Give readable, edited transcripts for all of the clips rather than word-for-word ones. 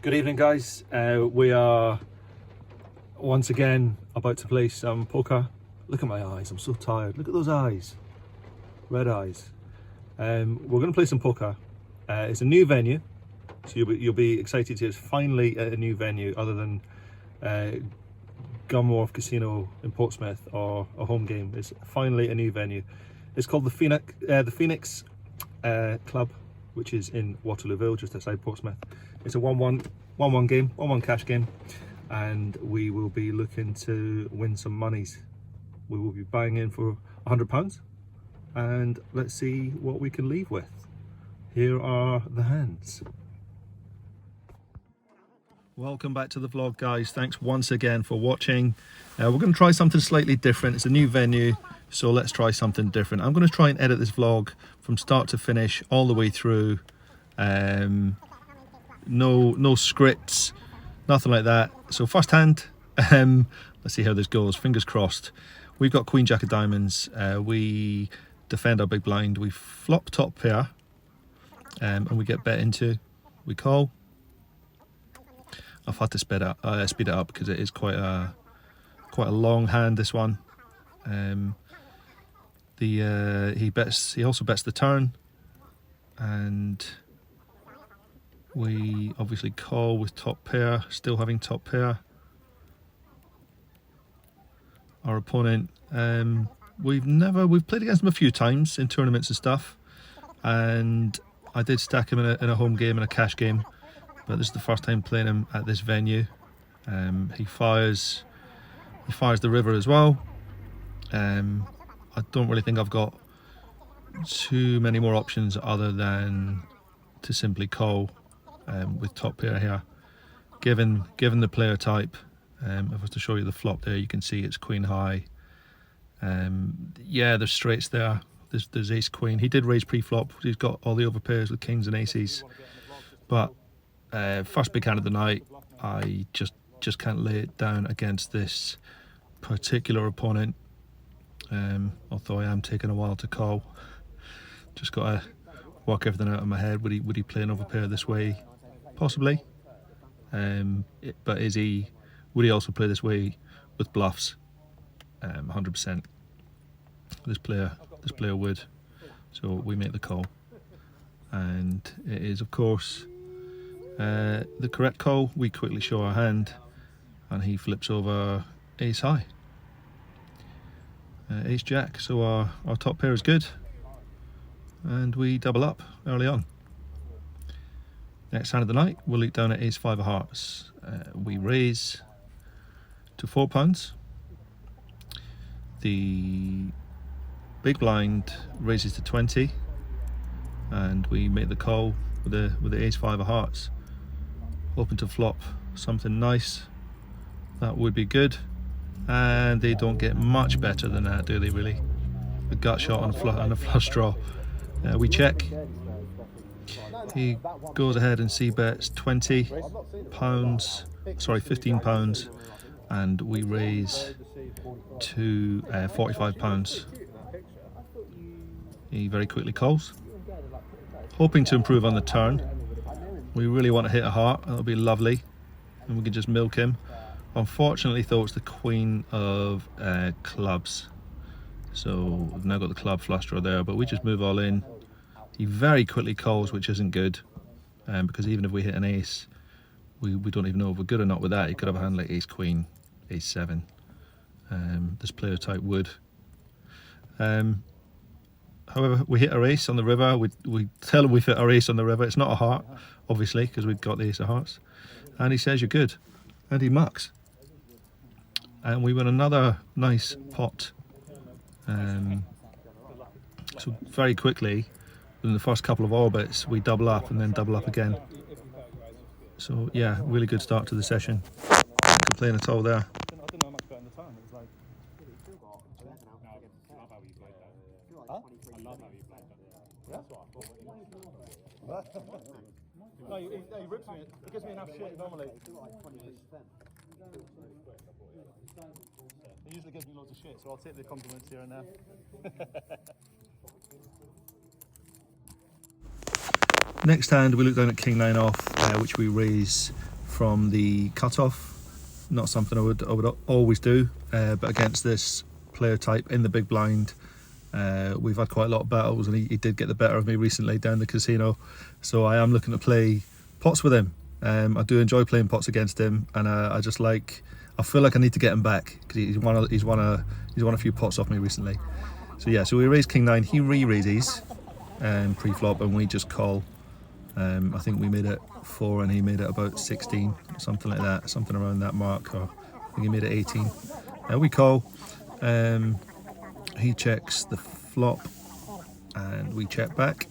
Good evening, guys. We are once again about to play some poker. Look at my eyes, I'm so tired. Look at those eyes, red eyes. We're going to play some poker. It's a new venue, so you'll be excited to. It's finally at a new venue other than Gunwharf Casino in Portsmouth or a home game. It's finally a new venue. It's called the Pheonix Club, which is in Waterlooville, just outside Portsmouth. It's a 1-1 game, 1-1 cash game, and we will be looking to win some monies. We will be buying in for £100, and let's see what we can leave with. Here are the hands. Welcome back to the vlog, guys. Thanks once again for watching. We're going to try something slightly different. It's a new venue, so let's try something different. I'm going to try and edit this vlog from start to finish, all the way through. No scripts, nothing like that. So first hand, let's see how this goes. Fingers crossed. We've got Queen Jack of Diamonds. We defend our big blind. We flop top pair, and we get bet into. We call. I've had to speed it up because it is quite a long hand, this one. He also bets the turn, and we obviously call with top pair, still having top pair. Our opponent, we've played against him a few times in tournaments and stuff, and I did stack him in a home game and a cash game, but this is the first time playing him at this venue. He fires the river as well. I don't really think I've got too many more options other than to simply call with top pair here. Given the player type, if I was to show you the flop there, you can see it's queen high. Yeah, there's straights there. There's ace queen. He did raise pre-flop. He's got all the overpairs with kings and aces. But first big hand of the night, I just can't lay it down against this particular opponent. Although I am taking a while to call. Just got to work everything out of my head. Would he play an overpair this way? Possibly. But would he also play this way with bluffs? 100%. This player would. So we make the call, and it is, of course, the correct call. We quickly show our hand, and he flips over ace high. Ace jack, so our top pair is good, and we double up early on. Next hand of the night, we'll look down at ace five of hearts. We raise to £4. The big blind raises to 20, and we make the call with the ace five of hearts, hoping to flop something nice. That would be good. And they don't get much better than that, do they, really? A gut shot and a flush draw. We check. He goes ahead and c-bets £15, and we raise to £45. He very quickly calls, hoping to improve on the turn. We really want to hit a heart. That'll be lovely, and we can just milk him. Unfortunately, though, it's the queen of clubs, so we've now got the club flush draw there, but we just move all in. He very quickly calls, which isn't good, because even if we hit an ace, we don't even know if we're good or not with that. He could have a hand like ace queen, ace seven. This player type would. However, we hit our ace on the river. We tell him we've hit our ace on the river. It's not a heart, obviously, because we've got the ace of hearts, and he says you're good, and he mucks. And we win another nice pot. So very quickly, in the first couple of orbits, we double up and then double up again. So yeah, really good start to the session. Not complaining at all there. No, he rips me. He gives me enough shit normally. He usually gives me loads of shit, so I'll take the compliments here and there. Next hand, we look down at king nine off, which we raise from the cutoff. Not something I would always do, but against this player type in the big blind, we've had quite a lot of battles, and he did get the better of me recently down the casino. So I am looking to play pots with him. I do enjoy playing pots against him, and I feel like I need to get him back because he's won a few pots off me recently. So yeah, so we raise king 9, he re-raises pre-flop, and we just call. I think we made it 4 and he made it about 16, something like that, something around that mark, or I think he made it 18. We call. He checks the flop and we check back.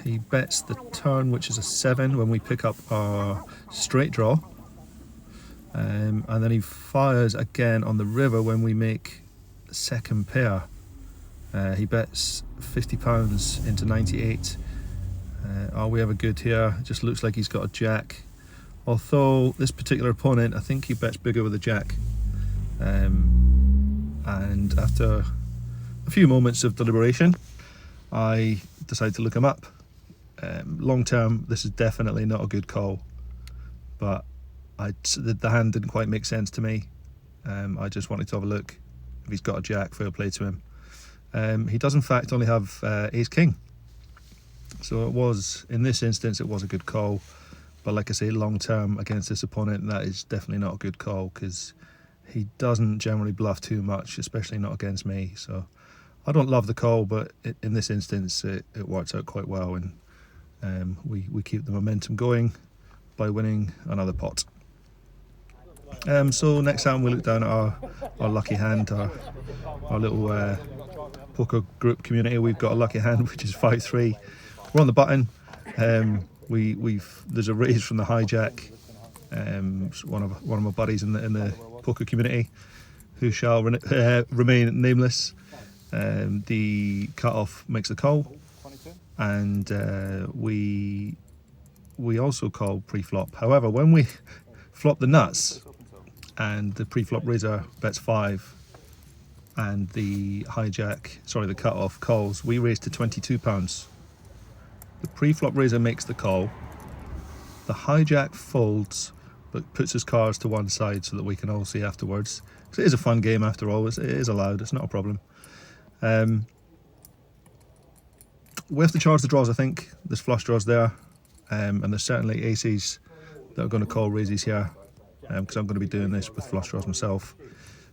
He bets the turn, which is a 7, when we pick up our straight draw, and then he fires again on the river when we make the second pair. He bets £50 into 98. Are we ever good here? It just looks like he's got a jack, although this particular opponent, I think he bets bigger with a jack. And after a few moments of deliberation, I decide to look him up. Long term, this is definitely not a good call, but the hand didn't quite make sense to me. I just wanted to have a look. If he's got a jack, fair play to him. He does in fact only have ace king, so it was, in this instance, it was a good call. But like I say, long term against this opponent, that is definitely not a good call, because he doesn't generally bluff too much, especially not against me. So I don't love the call, but in this instance it works out quite well, and we keep the momentum going by winning another pot. So next time we look down at our lucky hand, our little poker group community. We've got a lucky hand which is 5-3. We're on the button. There's a raise from the hijack. One of my buddies in the poker community, who shall remain nameless. The cutoff makes the call, and we also call pre-flop. However, when we flop the nuts and the pre-flop raiser bets 5 and the cutoff calls, we raise to £22. The pre-flop raiser makes the call. The hijack folds but puts his cards to one side so that we can all see afterwards. Because it is a fun game after all. It is allowed. It's not a problem. We have to charge the draws, I think. There's flush draws there, and there's certainly aces that are going to call raises here, because I'm going to be doing this with flush draws myself.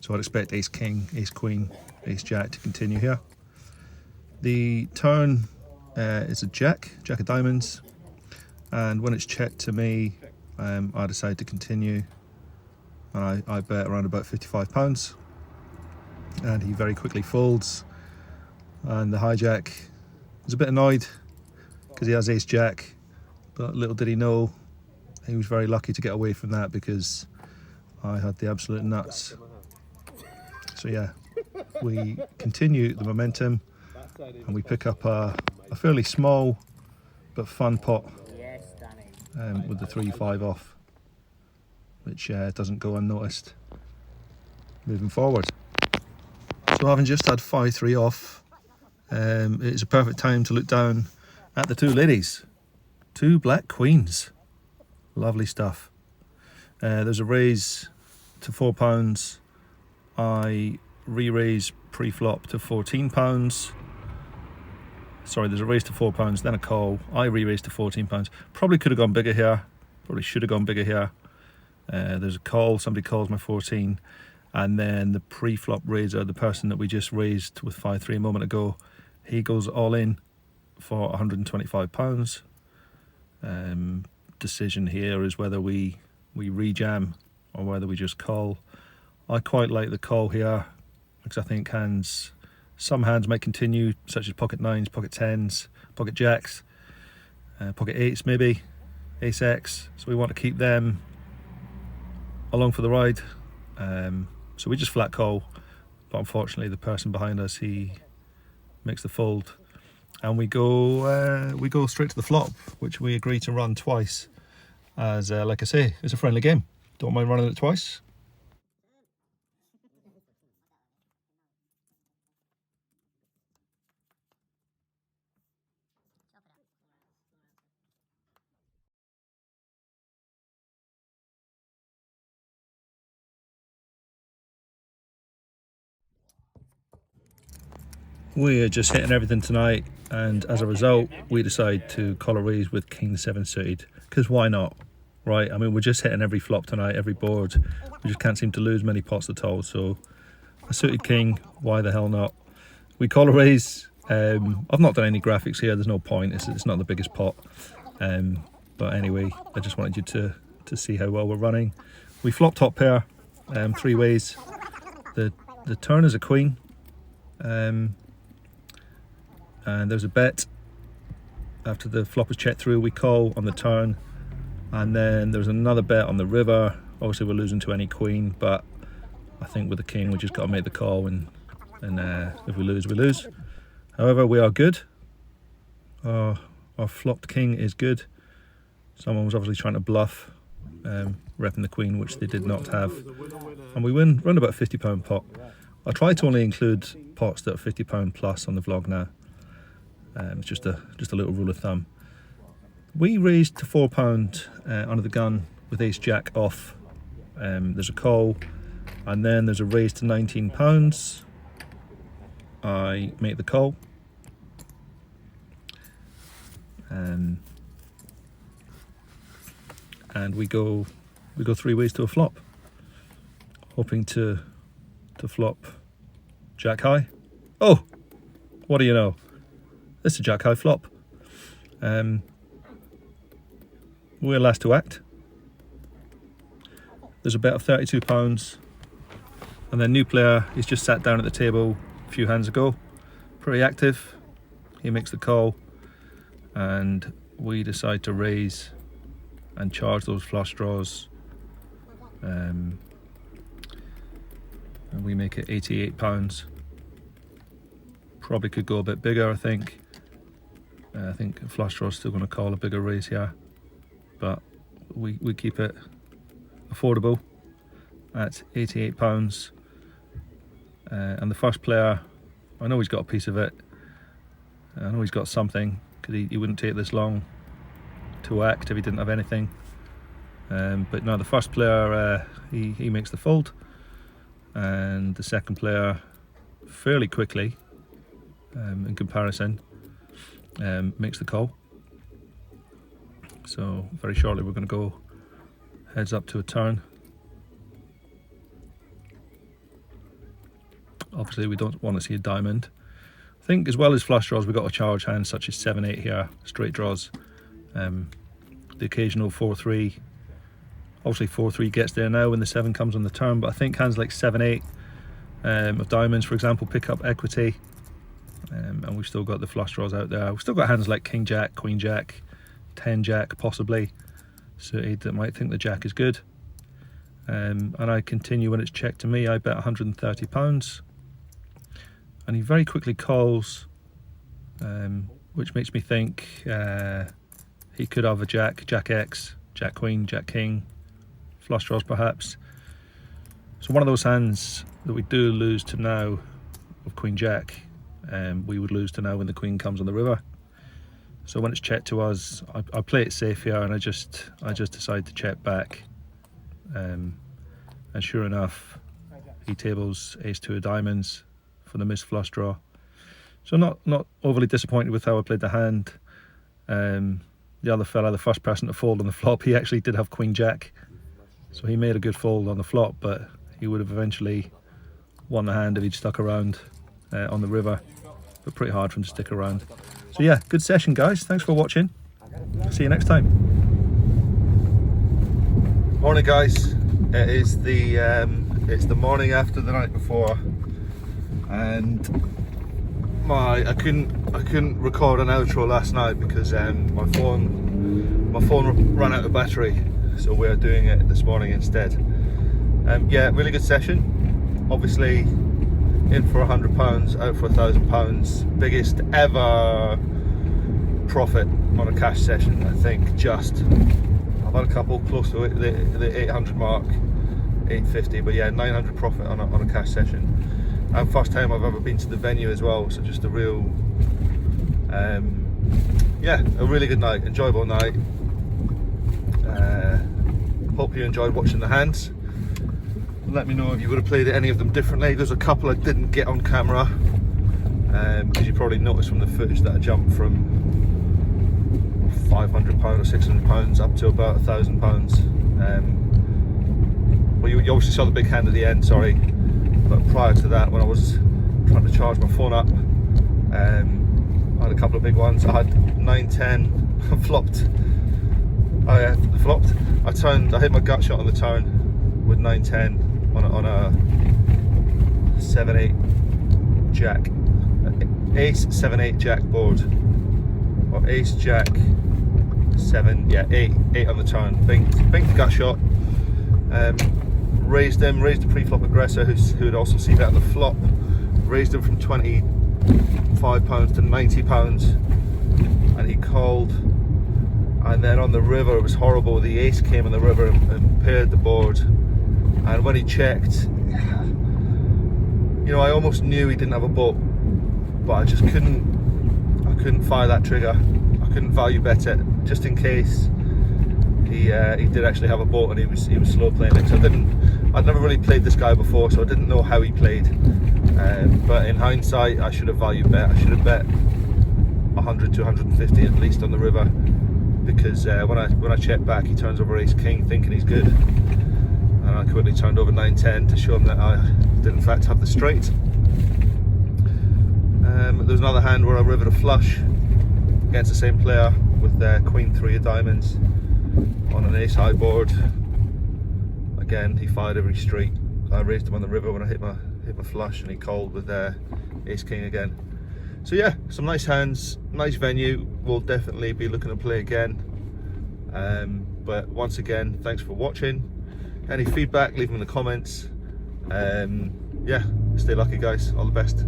So I'd expect ace king, ace queen, ace jack to continue here. The turn is a jack of diamonds, and when it's checked to me, I decide to continue, and I bet around about £55, and he very quickly folds, and the hijack is a bit annoyed because he has ace jack, but little did he know he was very lucky to get away from that, because I had the absolute nuts. So yeah, we continue the momentum and we pick up a fairly small but fun pot with the 3-5 off, which doesn't go unnoticed moving forward. So having just had 5-3 off, it's a perfect time to look down at the two ladies. Two black queens. Lovely stuff. There's a raise to £4. I re-raise pre-flop to £14. Sorry, there's a raise to £4, then a call. I re-raise to £14. Probably could have gone bigger here. Probably should have gone bigger here. There's a call. Somebody calls my 14. And then the pre-flop raiser, the person that we just raised with 5-3 a moment ago, he goes all in for £125. Decision here is whether we re-jam or whether we just call. I quite like the call here, because I think some hands might continue, such as pocket 9s, pocket 10s, pocket jacks, pocket 8s maybe, ace X, so we want to keep them along for the ride. So we just flat call, but unfortunately the person behind us, he makes the fold, and we go straight to the flop, which we agree to run twice, as like I say, it's a friendly game. Don't mind running it twice. We're just hitting everything tonight, and as a result we decide to call a raise with king 7 suited, because why not, right? I mean, we're just hitting every flop tonight, every board. We just can't seem to lose many pots at all, so a suited king, why the hell not? We call a raise. I've not done any graphics here, there's no point, it's not the biggest pot, but anyway, I just wanted you to see how well we're running. We flop top pair, 3 ways. The turn is a queen, and there's a bet. After the flop is checked through, we call on the turn, and then there's another bet on the river. Obviously we're losing to any queen, but I think with the king we just got to make the call, and if we lose, we lose. However, we are good. Our flopped king is good. Someone was obviously trying to bluff, repping the queen, which they did not have, and we win round about £50 pot. I try to only include pots that are £50 plus on the vlog now. It's just a little rule of thumb. We raised to £4 under the gun with ace jack off. There's a call, and then there's a raise to £19. I make the call, and we go 3 ways to a flop, hoping to flop jack high. Oh, what do you know? This is a jack high flop. We're last to act. There's a bet of £32, and then new player, he's just sat down at the table a few hands ago, pretty active. He makes the call, and we decide to raise and charge those flush draws, and we make it £88. Probably could go a bit bigger, I think. I think flush draw's still going to call a bigger raise here, but we keep it affordable at £88. And the first player, I know he's got a piece of it. I know he's got something, because he wouldn't take this long to act if he didn't have anything. But no, the first player, he makes the fold, and the second player fairly quickly, in comparison, makes the call. So very shortly we're going to go heads up to a turn. Obviously we don't want to see a diamond. I think as well as flush draws, we've got a charge hand such as 7-8 here, straight draws, the occasional 4-3. Obviously 4-3 gets there now when the 7 comes on the turn, but I think hands like 7-8 of diamonds, for example, pick up equity. And we've still got the flush draws out there. We've still got hands like king jack, queen jack, 10 jack possibly suited that might think the jack is good. And I continue when it's checked to me. I bet £130, and he very quickly calls, which makes me think he could have a jack, jack X, jack queen, jack king, flush draws perhaps. So one of those hands that we do lose to now of queen jack, we would lose to now when the queen comes on the river. So when it's checked to us, I play it safe here, and I just decide to check back, and sure enough he tables ace-2 of diamonds for the missed flush draw. So not overly disappointed with how I played the hand. The other fella, the first person to fold on the flop, he actually did have queen jack, so he made a good fold on the flop, but he would have eventually won the hand if he'd stuck around on the river, but pretty hard for him to stick around. So yeah, good session guys, thanks for watching, see you next time. Morning guys, it is it's the morning after the night before, and I couldn't record an outro last night because my phone ran out of battery, so we're doing it this morning instead. Yeah, really good session. Obviously in for £100, out for £1,000, biggest ever profit on a cash session. I think I've had a couple close to the 800 mark, 850, but yeah, 900 profit on a cash session. And first time I've ever been to the venue as well, so just a real, yeah, a really good night, enjoyable night. Hope you enjoyed watching the hands. Let me know if you would have played any of them differently. There's a couple I didn't get on camera, because you probably noticed from the footage that I jumped from £500 or £600 up to about £1,000. Well, you obviously saw the big hand at the end, sorry, but prior to that, when I was trying to charge my phone up, I had a couple of big ones. I had 9-10, flopped. I flopped. I hit my gut shot on the turn with 9-10 on a 7-8 jack, ace 7-8 jack board, or ace jack 7, yeah, 8 on the turn. Binked the gut shot. Raised the pre-flop aggressor who had also seen that on the flop. Raised him from £25 to £90, and he called. And then on the river, it was horrible. The ace came on the river and paired the board. And when he checked, you know, I almost knew he didn't have a boat, but I just couldn't fire that trigger. I couldn't value bet it just in case he did actually have a boat and he was slow playing it. So I'd never really played this guy before, so I didn't know how he played. But in hindsight, I should have value bet. I should have bet 100 to 150 at least on the river, because when I checked back, he turns over ace king thinking he's good, and I quickly turned over 9-10 to show him that I did in fact have the straight. There's another hand where I rivered a flush against the same player with queen 3 of diamonds on an ace high board. Again, he fired every straight. I raised him on the river when I hit my flush, and he called with ace king again. So yeah, some nice hands, nice venue. We'll definitely be looking to play again. But once again, thanks for watching. Any feedback, leave them in the comments. Yeah, stay lucky guys, all the best.